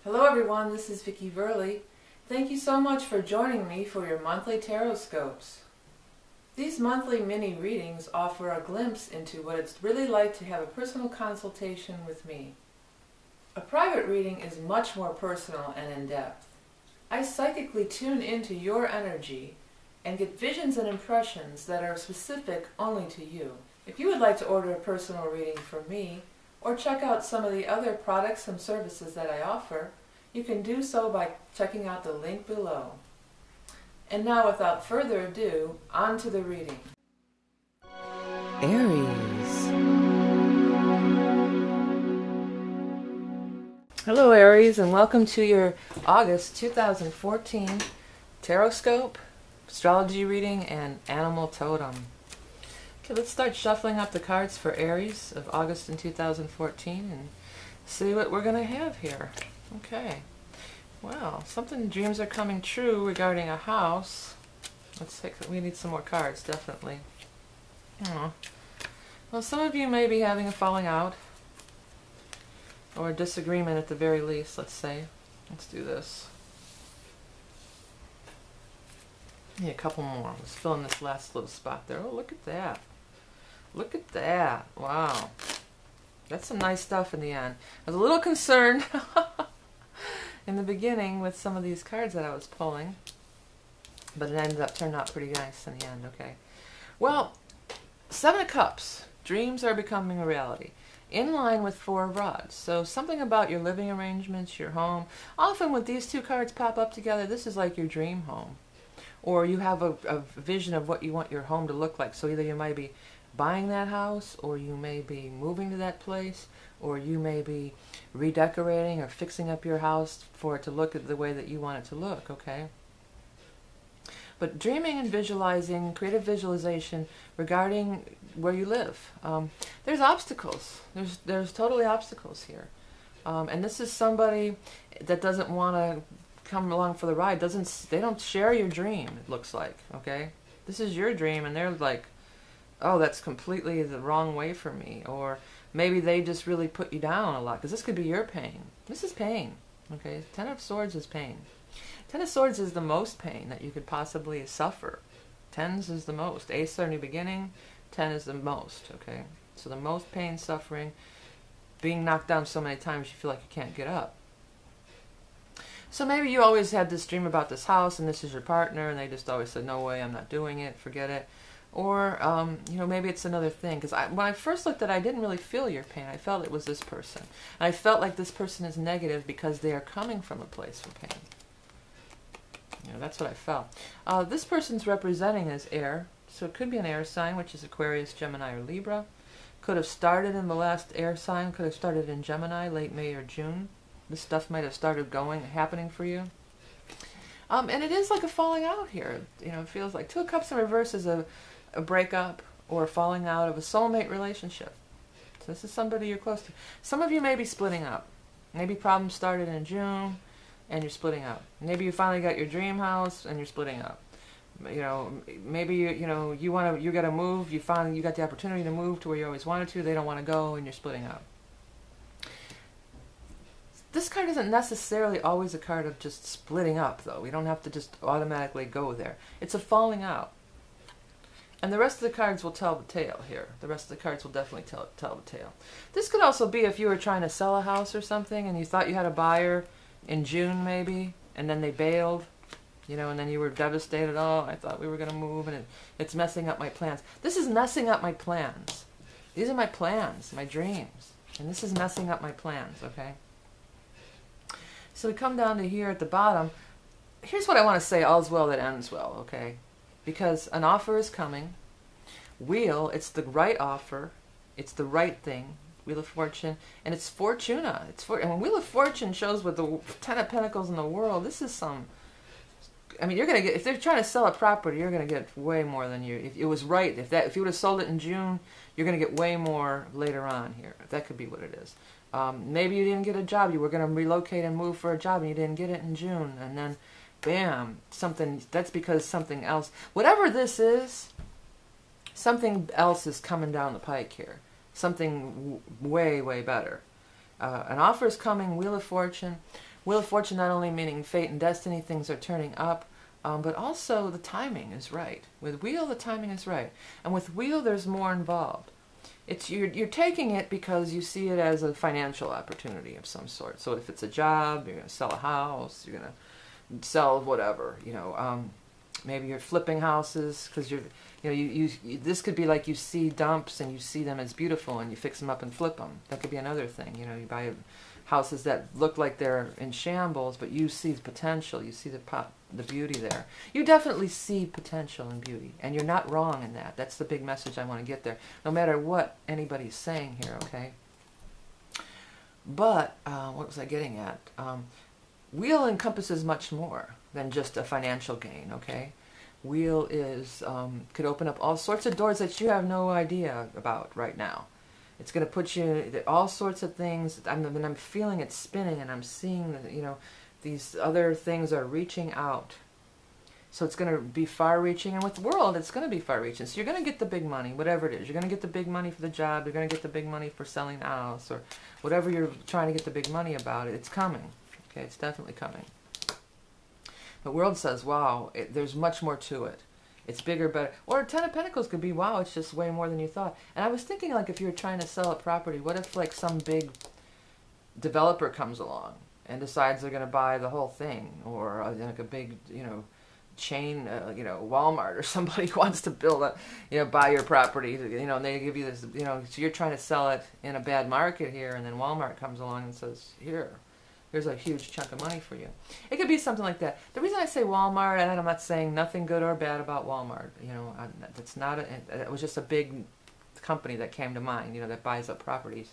Hello everyone, this is Vicki Verley. Thank you so much for joining me for your monthly Tarotscopes. These monthly mini readings offer a glimpse into what it's really like to have a personal consultation with me. A private reading is much more personal and in-depth. I psychically tune into your energy and get visions and impressions that are specific only to you. If you would like to order a personal reading from me, or check out some of the other products and services that I offer, you can do so by checking out the link below. And now, without further ado, on to the reading. Aries. Hello Aries, and welcome to your August 2014 Tarotscope, astrology reading, and animal totem. Okay, let's start shuffling up the cards for Aries of August in 2014 and see what we're going to have here. Okay. Well, dreams are coming true regarding a house. We need some more cards, definitely. Well, some of you may be having a falling out or a disagreement at the very least, let's say. Let's do this. Need a couple more. Let's fill in this last little spot there. Oh, look at that. Look at that. Wow. That's some nice stuff in the end. I was a little concerned in the beginning with some of these cards that I was pulling, but it turned out pretty nice in the end. Okay. Well, Seven of Cups. Dreams are becoming a reality. In line with Four of Rods. So something about your living arrangements, your home. Often when these two cards pop up together, this is like your dream home. Or you have a vision of what you want your home to look like. So either you might be buying that house, or you may be moving to that place, or you may be redecorating or fixing up your house for it to look the way that you want it to look, okay? But dreaming and visualizing, creative visualization regarding where you live. There's obstacles. There's totally obstacles here. And this is somebody that doesn't want to come along for the ride. They don't share your dream, it looks like, okay? This is your dream, and they're like, oh, that's completely the wrong way for me. Or maybe they just really put you down a lot, because this could be your pain. This is pain, okay? Ten of Swords is pain. Ten of Swords is the most pain that you could possibly suffer. Tens is the most. Ace are new beginning. 10 is the most, okay? So the most pain, suffering, being knocked down so many times you feel like you can't get up. So maybe you always had this dream about this house, and this is your partner, and they just always said, no way, I'm not doing it, forget it. Or, you know, maybe it's another thing. Because when I first looked at it, I didn't really feel your pain. I felt it was this person. And I felt like this person is negative because they are coming from a place of pain. You know, that's what I felt. This person's representing as air. So it could be an air sign, which is Aquarius, Gemini, or Libra. Could have started in the last air sign. Could have started in Gemini, late May or June. This stuff might have started happening for you. And it is like a falling out here. You know, it feels like Two of Cups in reverse is a breakup or a falling out of a soulmate relationship. So this is somebody you're close to. Some of you may be splitting up. Maybe problems started in June and you're splitting up. Maybe you finally got your dream house and you're splitting up. You know, maybe you got to move. You got the opportunity to move to where you always wanted to. They don't want to go, and you're splitting up. This card isn't necessarily always a card of just splitting up, though. We don't have to just automatically go there. It's a falling out. And the rest of the cards will tell the tale here. The rest of the cards will definitely tell the tale. This could also be if you were trying to sell a house or something, and you thought you had a buyer in June, maybe, and then they bailed, you know, and then you were devastated. Oh, I thought we were going to move, and it's messing up my plans. This is messing up my plans. These are my plans, my dreams. And this is messing up my plans, okay? So we come down to here at the bottom. Here's what I want to say: all's well that ends well, okay? Because an offer is coming. Wheel, it's the right offer. It's the right thing. Wheel of Fortune. And it's Fortuna. And when Wheel of Fortune shows with the Ten of Pentacles in the world, this is some... I mean, you're going to get... If they're trying to sell a property, you're going to get way more than you... If it was right, if you would have sold it in June, you're going to get way more later on here. That could be what it is. Maybe you didn't get a job. You were going to relocate and move for a job, and you didn't get it in June. And then... bam, that's because something else, whatever this is, something else is coming down the pike here. Something way, way better. An offer is coming, Wheel of Fortune. Wheel of Fortune not only meaning fate and destiny, things are turning up, but also the timing is right. With Wheel, the timing is right. And with Wheel, there's more involved. It's you're taking it because you see it as a financial opportunity of some sort. So if it's a job, you're going to sell a house, you're going to sell whatever, maybe you're flipping houses because this could be like you see dumps and you see them as beautiful and you fix them up and flip them. That could be another thing. You buy houses that look like they're in shambles, but you see the potential, you see the beauty there. You definitely see potential and beauty, and you're not wrong in that. That's the big message I want to get there, no matter what anybody's saying here, okay? But, what was I getting at? Wheel encompasses much more than just a financial gain, okay? Wheel is, could open up all sorts of doors that you have no idea about right now. It's going to put you all sorts of things. I'm feeling it spinning, and I'm seeing that, these other things are reaching out. So it's going to be far-reaching, and with the world, it's going to be far-reaching. So you're going to get the big money, whatever it is. You're going to get the big money for the job. You're going to get the big money for selling the house, or whatever you're trying to get the big money about. It's coming. Okay, it's definitely coming. The world says, wow, there's much more to it. It's bigger, better. Or Ten of Pentacles could be, wow, it's just way more than you thought. And I was thinking, like, if you're trying to sell a property, what if, like, some big developer comes along and decides they're going to buy the whole thing? Or, like, a big, chain, Walmart or somebody wants to build buy your property, and they give you this, so you're trying to sell it in a bad market here, and then Walmart comes along and says, here's a huge chunk of money for you. It could be something like that. The reason I say Walmart, and I'm not saying nothing good or bad about Walmart, that's not it was just a big company that came to mind, that buys up properties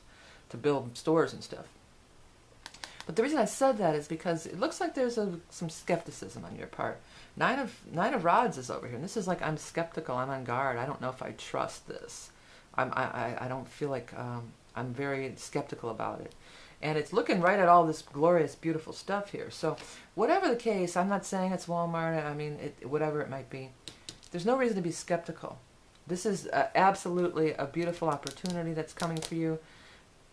to build stores and stuff. But the reason I said that is because it looks like there's some skepticism on your part. Nine of Rods is over here, and this is like, I'm skeptical, I'm on guard, I don't know if I trust this. I don't feel like, I'm very skeptical about it. And it's looking right at all this glorious, beautiful stuff here. So whatever the case, I'm not saying it's Walmart, whatever it might be, there's no reason to be skeptical. This is absolutely a beautiful opportunity that's coming for you.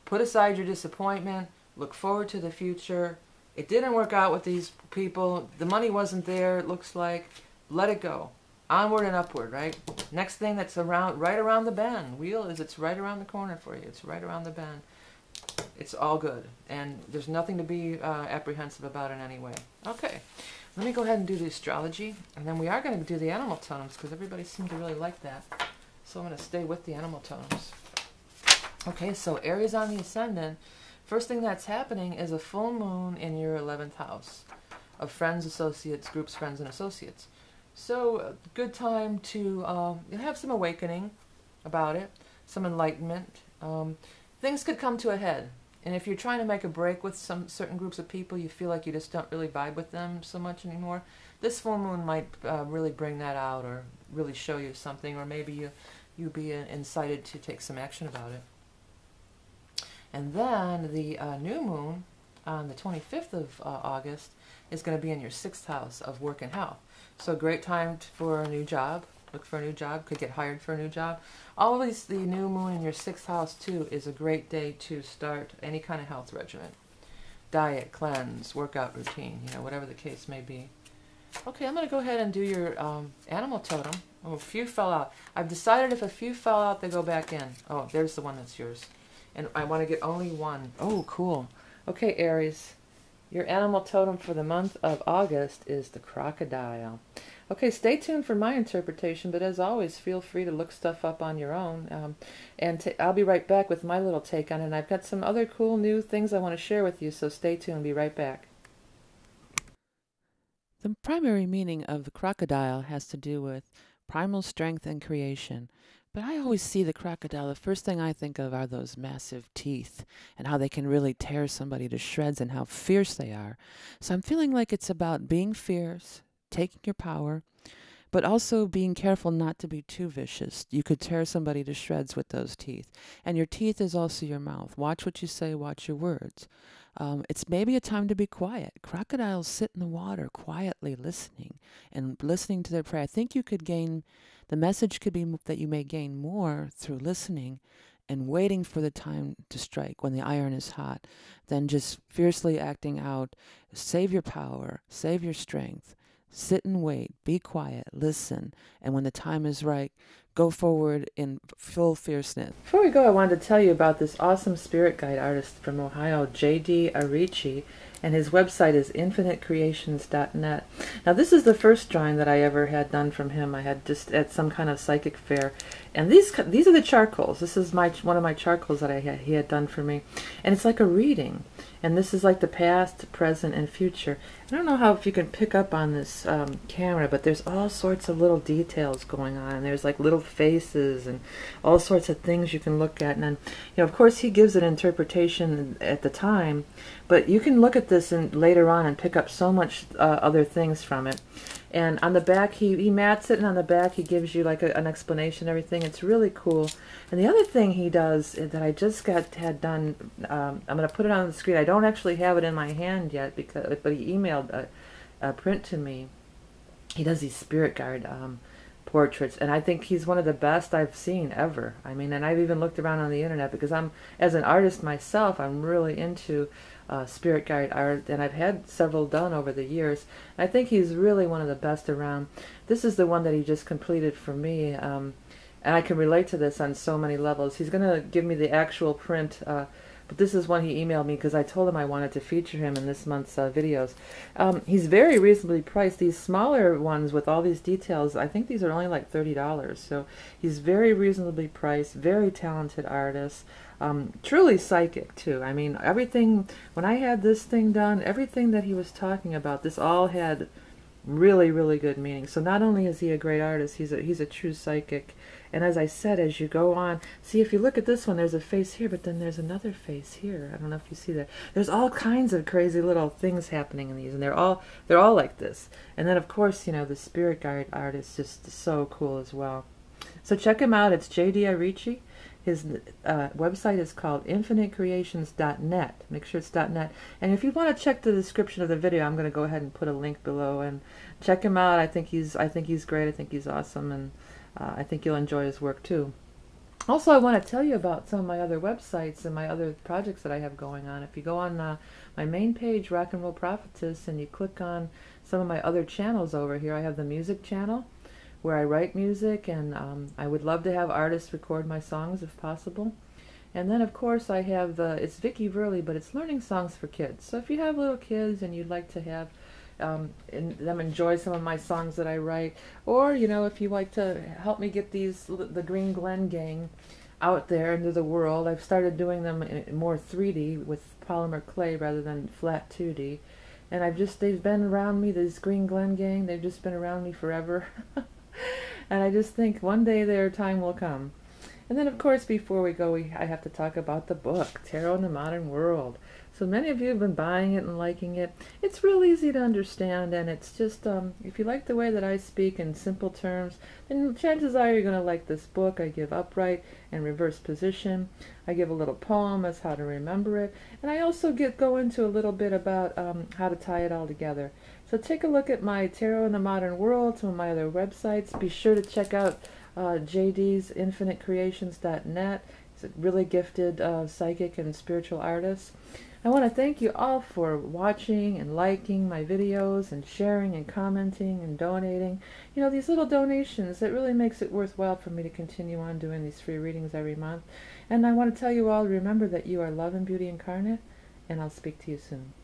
Put aside your disappointment. Look forward to the future. It didn't work out with these people. The money wasn't there, it looks like. Let it go. Onward and upward, right? Next thing that's right around the bend. Wheel is, it's right around the corner for you. It's right around the bend. It's all good. And there's nothing to be apprehensive about in any way. Okay. Let me go ahead and do the astrology. And then we are going to do the animal totems because everybody seemed to really like that. So I'm going to stay with the animal totems. Okay, so Aries on the ascendant. First thing that's happening is a full moon in your 11th house of friends, associates, groups, friends, and associates. So good time to have some awakening about it, some enlightenment. Things could come to a head. And if you're trying to make a break with some certain groups of people, you feel like you just don't really vibe with them so much anymore, this full moon might really bring that out, or really show you something, or maybe you be incited to take some action about it. And then the new moon on the 25th of August is going to be in your 6th house of work and health. So great time for a new job. Look for a new job. Could get hired for a new job. Always the new moon in your 6th house too is a great day to start any kind of health regimen. Diet, cleanse, workout routine, whatever the case may be. Okay, I'm going to go ahead and do your animal totem. Oh, a few fell out. I've decided if a few fell out, they go back in. Oh, there's the one that's yours. And I want to get only one. Oh, cool. Okay, Aries. Your animal totem for the month of August is the crocodile. Okay, stay tuned for my interpretation, but as always, feel free to look stuff up on your own. I'll be right back with my little take on it. And I've got some other cool new things I want to share with you, so stay tuned. Be right back. The primary meaning of the crocodile has to do with primal strength and creation. But I always see the crocodile, the first thing I think of are those massive teeth and how they can really tear somebody to shreds and how fierce they are. So I'm feeling like it's about being fierce, taking your power, but also being careful not to be too vicious. You could tear somebody to shreds with those teeth. And your teeth is also your mouth. Watch what you say, watch your words. It's maybe a time to be quiet. Crocodiles sit in the water quietly listening and listening to their prey. I think you could gain, the message could be that you may gain more through listening and waiting for the time to strike when the iron is hot, than just fiercely acting out. Save your power, save your strength, sit and wait, be quiet, listen, and when the time is right, go forward in full fierceness. Before we go, I wanted to tell you about this awesome spirit guide artist from Ohio, J.D. Arici, and his website is infinitecreations.net. Now, this is the first drawing that I ever had done from him. I had just at some kind of psychic fair, and these are the charcoals. This is one of my charcoals that he had done for me, and it's like a reading. And this is like the past, present, and future. I don't know if you can pick up on this camera, but there's all sorts of little details going on. And there's like little faces and all sorts of things you can look at. And then, of course, he gives an interpretation at the time, but you can look at this later on and pick up so much other things from it. And on the back, he mats it, and on the back he gives you like an explanation of everything. It's really cool. And the other thing he does that I just had done, I'm going to put it on the screen. I don't actually have it in my hand yet, but he emailed a print to me. He does these spirit guide portraits, and I think he's one of the best I've seen ever. I mean, and I've even looked around on the internet because as an artist myself, I'm really into spirit guide art, and I've had several done over the years. I think he's really one of the best around. This is the one that he just completed for me, and I can relate to this on so many levels. He's going to give me the actual print, but this is one he emailed me because I told him I wanted to feature him in this month's videos. He's very reasonably priced. These smaller ones with all these details, I think these are only like $30. So he's very reasonably priced, very talented artist. Truly psychic too. I mean, everything, when I had this thing done, everything that he was talking about, this all had really, really good meaning. So not only is he a great artist, he's a true psychic. And as I said, as you go on, see, if you look at this one, there's a face here, but then there's another face here. I don't know if you see that. There's all kinds of crazy little things happening in these, and they're all like this. And then of course, the spirit guide art is just so cool as well. So check him out. It's J.D. Arici. His website is called infinitecreations.net. Make sure it's .net. And if you want to check the description of the video, I'm going to go ahead and put a link below and check him out. I think he's great. I think he's awesome, and I think you'll enjoy his work too. Also, I want to tell you about some of my other websites and my other projects that I have going on. If you go on my main page, Rock and Roll Prophetess, and you click on some of my other channels over here, I have the music channel, where I write music, and I would love to have artists record my songs if possible. And then of course I have it's Vicky Verley, but it's learning songs for kids. So if you have little kids and you'd like to have them enjoy some of my songs that I write, or if you like to help me get the Green Glen Gang out there into the world, I've started doing them in more 3D with polymer clay rather than flat 2D. And they've been around me, this Green Glen Gang, they've just been around me forever. And I just think one day their time will come. And then of course, before we go, I have to talk about the book, Tarot in the Modern World. So many of you have been buying it and liking it. It's real easy to understand, and it's just, if you like the way that I speak in simple terms, then chances are you're going to like this book. I give upright and reverse position. I give a little poem as how to remember it. And I also go into a little bit about how to tie it all together. So take a look at my Tarot in the Modern World, some of my other websites. Be sure to check out JD's infinitecreations.net. He's a really gifted psychic and spiritual artist. I want to thank you all for watching and liking my videos and sharing and commenting and donating. These little donations, it really makes it worthwhile for me to continue on doing these free readings every month. And I want to tell you all, remember that you are love and beauty incarnate, and I'll speak to you soon.